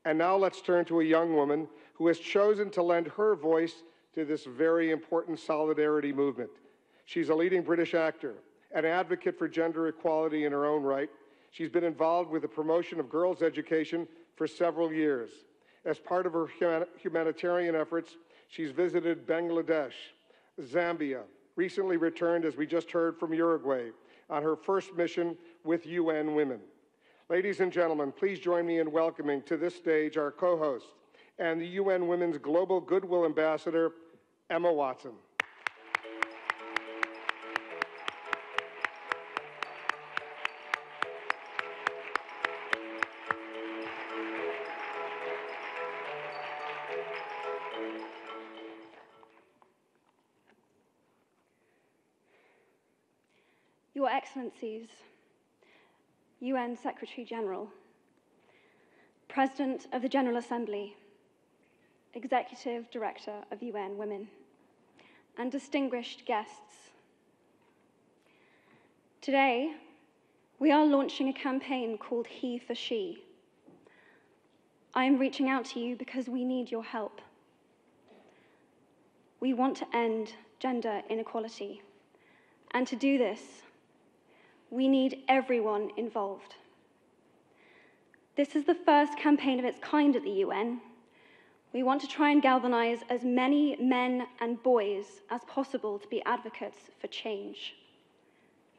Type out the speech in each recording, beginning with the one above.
And now let's turn to a young woman who has chosen to lend her voice to this very important solidarity movement. She's a leading British actor, an advocate for gender equality in her own right. She's been involved with the promotion of girls' education for several years. As part of her humanitarian efforts, she's visited Bangladesh, Zambia, recently returned, as we just heard, from Uruguay on her first mission with UN Women. Ladies and gentlemen, please join me in welcoming to this stage our co-host and the UN Women's Global Goodwill Ambassador, Emma Watson. Your Excellencies, UN Secretary General, President of the General Assembly, Executive Director of UN Women, and distinguished guests. Today, we are launching a campaign called He for She. I am reaching out to you because we need your help. We want to end gender inequality, and to do this, we need everyone involved. This is the first campaign of its kind at the UN. We want to try and galvanize as many men and boys as possible to be advocates for change.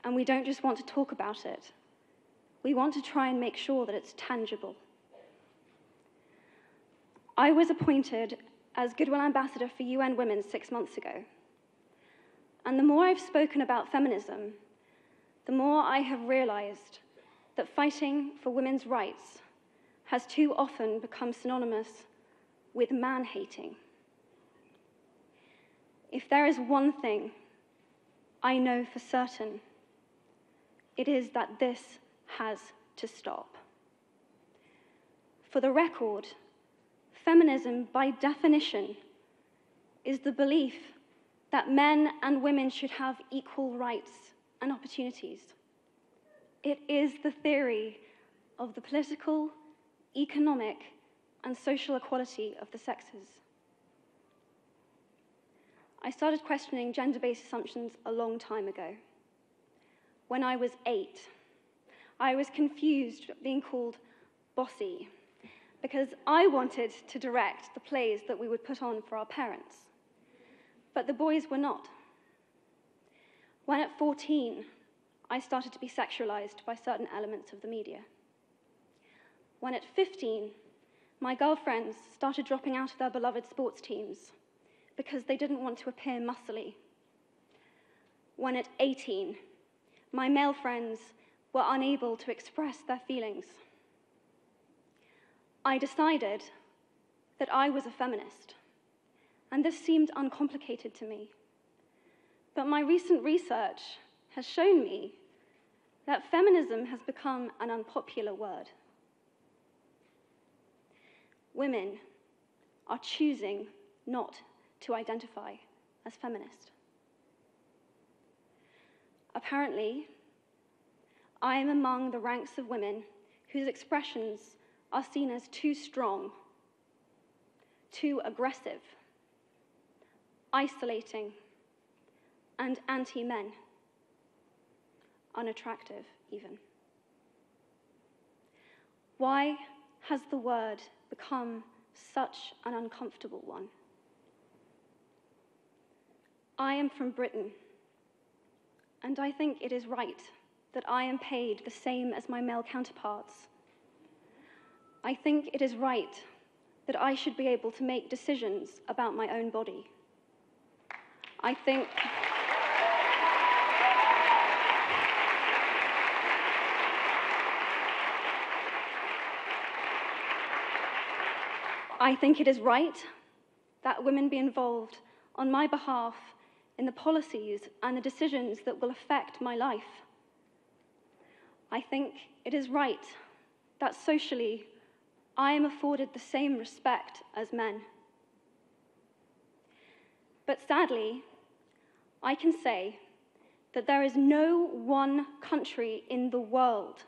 And we don't just want to talk about it. We want to try and make sure that it's tangible. I was appointed as Goodwill Ambassador for UN Women 6 months ago. And the more I've spoken about feminism, the more I have realized that fighting for women's rights has too often become synonymous with man-hating. If there is one thing I know for certain, it is that this has to stop. For the record, feminism, by definition, is the belief that men and women should have equal rights and opportunities. It is the theory of the political, economic, and social equality of the sexes. I started questioning gender-based assumptions a long time ago. When I was 8, I was confused being called bossy because I wanted to direct the plays that we would put on for our parents, but the boys were not. When at 14, I started to be sexualized by certain elements of the media. When at 15, my girlfriends started dropping out of their beloved sports teams because they didn't want to appear muscly. When at 18, my male friends were unable to express their feelings. I decided that I was a feminist, and this seemed uncomplicated to me. But my recent research has shown me that feminism has become an unpopular word. Women are choosing not to identify as feminist. Apparently, I am among the ranks of women whose expressions are seen as too strong, too aggressive, isolating, and anti-men, unattractive even. Why has the word become such an uncomfortable one? I am from Britain, and I think it is right that I am paid the same as my male counterparts. I think it is right that I should be able to make decisions about my own body. I think it is right that women be involved on my behalf in the policies and the decisions that will affect my life. I think it is right that socially I am afforded the same respect as men. But sadly, I can say that there is no one country in the world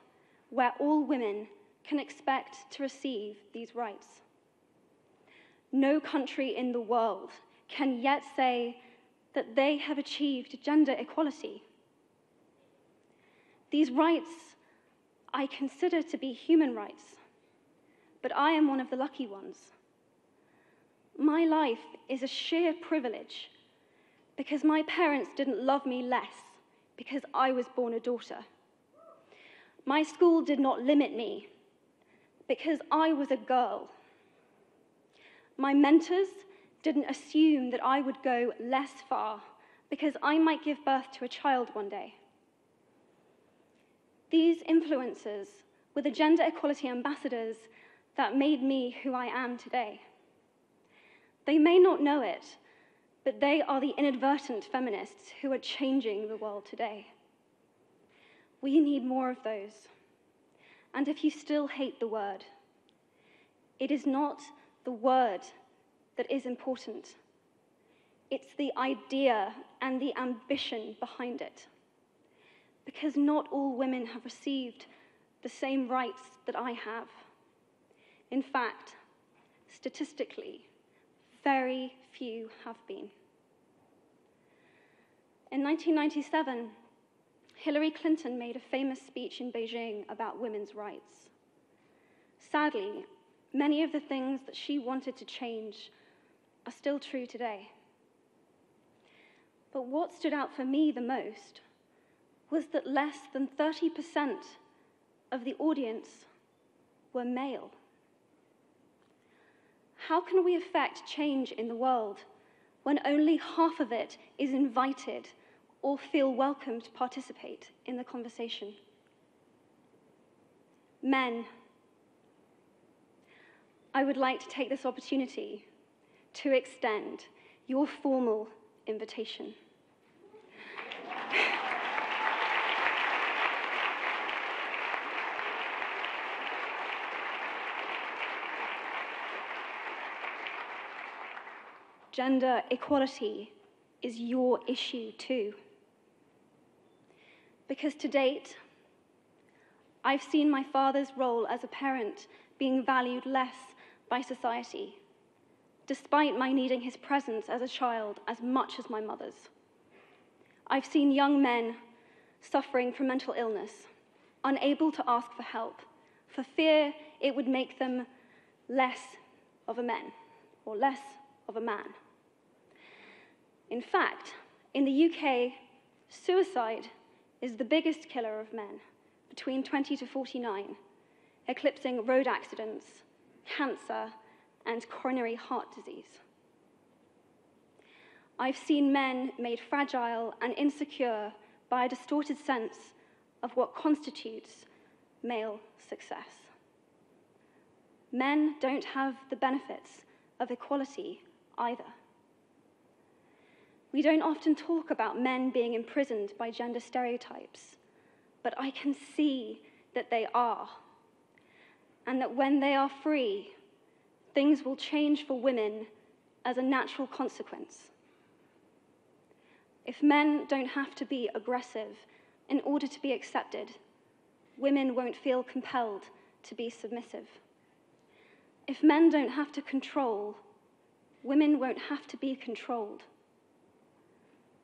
where all women can expect to receive these rights. No country in the world can yet say that they have achieved gender equality. These rights I consider to be human rights, but I am one of the lucky ones. My life is a sheer privilege because my parents didn't love me less because I was born a daughter. My school did not limit me because I was a girl. My mentors didn't assume that I would go less far because I might give birth to a child one day. These influences were the gender equality ambassadors that made me who I am today. They may not know it, but they are the inadvertent feminists who are changing the world today. We need more of those. And if you still hate the word, it is not the word that is important. It's the idea and the ambition behind it. Because not all women have received the same rights that I have. In fact, statistically, very few have been. In 1997, Hillary Clinton made a famous speech in Beijing about women's rights. Sadly, many of the things that she wanted to change are still true today. But what stood out for me the most was that less than 30% of the audience were male. How can we affect change in the world when only half of it is invited or feel welcome to participate in the conversation? Men, I would like to take this opportunity to extend your formal invitation. Gender equality is your issue too. Because to date, I've seen my father's role as a parent being valued less by society, despite my needing his presence as a child as much as my mother's. I've seen young men suffering from mental illness, unable to ask for help, for fear it would make them less of a man or less of a man. In fact, in the UK, suicide is the biggest killer of men between 20 to 49, eclipsing road accidents, cancer, and coronary heart disease. I've seen men made fragile and insecure by a distorted sense of what constitutes male success. Men don't have the benefits of equality either. We don't often talk about men being imprisoned by gender stereotypes, but I can see that they are, and that when they are free, things will change for women as a natural consequence. If men don't have to be aggressive in order to be accepted, women won't feel compelled to be submissive. If men don't have to control, women won't have to be controlled.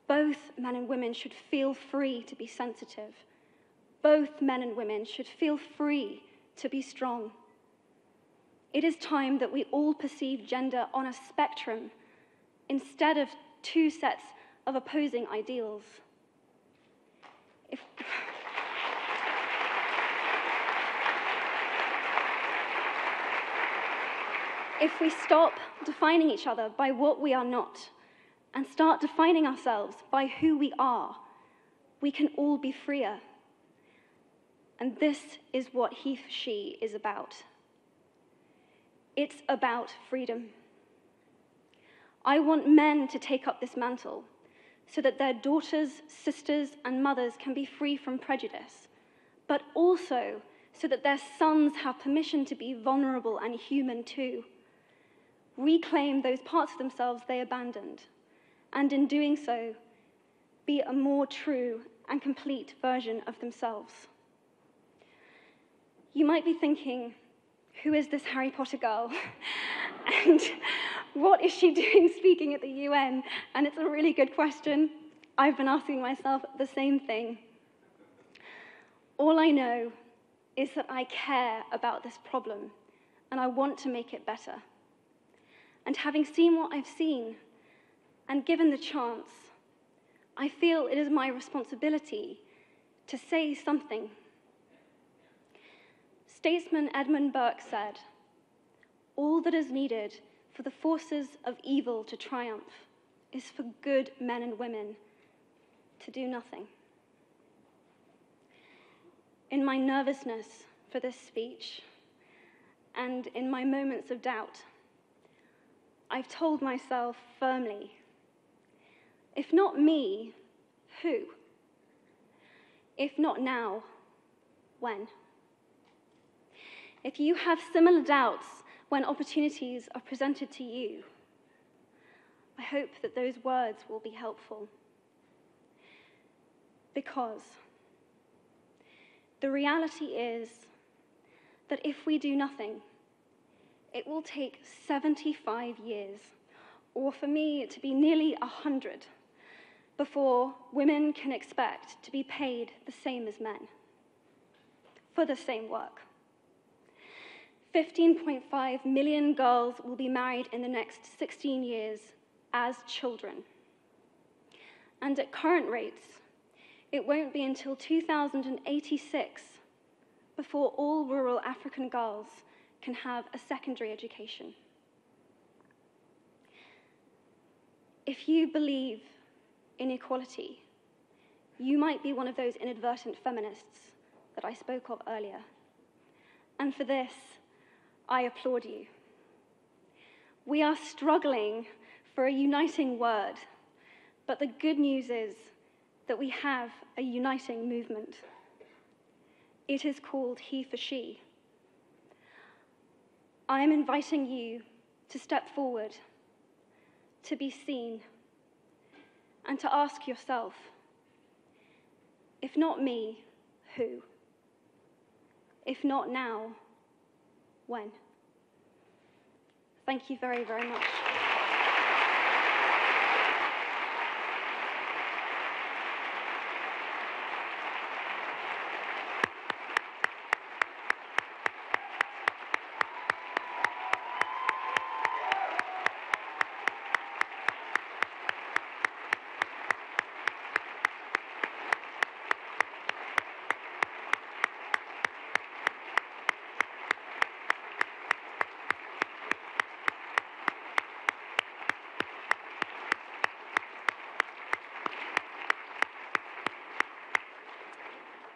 Both men and women should feel free to be sensitive. Both men and women should feel free to be strong. It is time that we all perceive gender on a spectrum instead of two sets of opposing ideals. If we stop defining each other by what we are not and start defining ourselves by who we are, we can all be freer. And this is what he, she is about. It's about freedom. I want men to take up this mantle so that their daughters, sisters, and mothers can be free from prejudice, but also so that their sons have permission to be vulnerable and human too. Reclaim those parts of themselves they abandoned, and in doing so, be a more true and complete version of themselves. You might be thinking, who is this Harry Potter girl? And what is she doing speaking at the UN? And it's a really good question. I've been asking myself the same thing. All I know is that I care about this problem, and I want to make it better. And having seen what I've seen, and given the chance, I feel it is my responsibility to say something. Statesman Edmund Burke said, "All that is needed for the forces of evil to triumph is for good men and women to do nothing." In my nervousness for this speech, and in my moments of doubt, I've told myself firmly, if not me, who? If not now, when? If you have similar doubts when opportunities are presented to you, I hope that those words will be helpful. Because the reality is that if we do nothing, it will take 75 years, or for me to be nearly 100, before women can expect to be paid the same as men for the same work. 15.5 million girls will be married in the next 16 years as children. And at current rates, it won't be until 2086 before all rural African girls can have a secondary education. If you believe in equality, you might be one of those inadvertent feminists that I spoke of earlier. And for this, I applaud you. We are struggling for a uniting word, but the good news is that we have a uniting movement. It is called He for She. I am inviting you to step forward, to be seen, and to ask yourself, if not me, who? If not now, when? Thank you very, very much.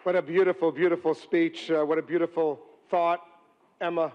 What a beautiful, beautiful speech. What a beautiful thought, Emma.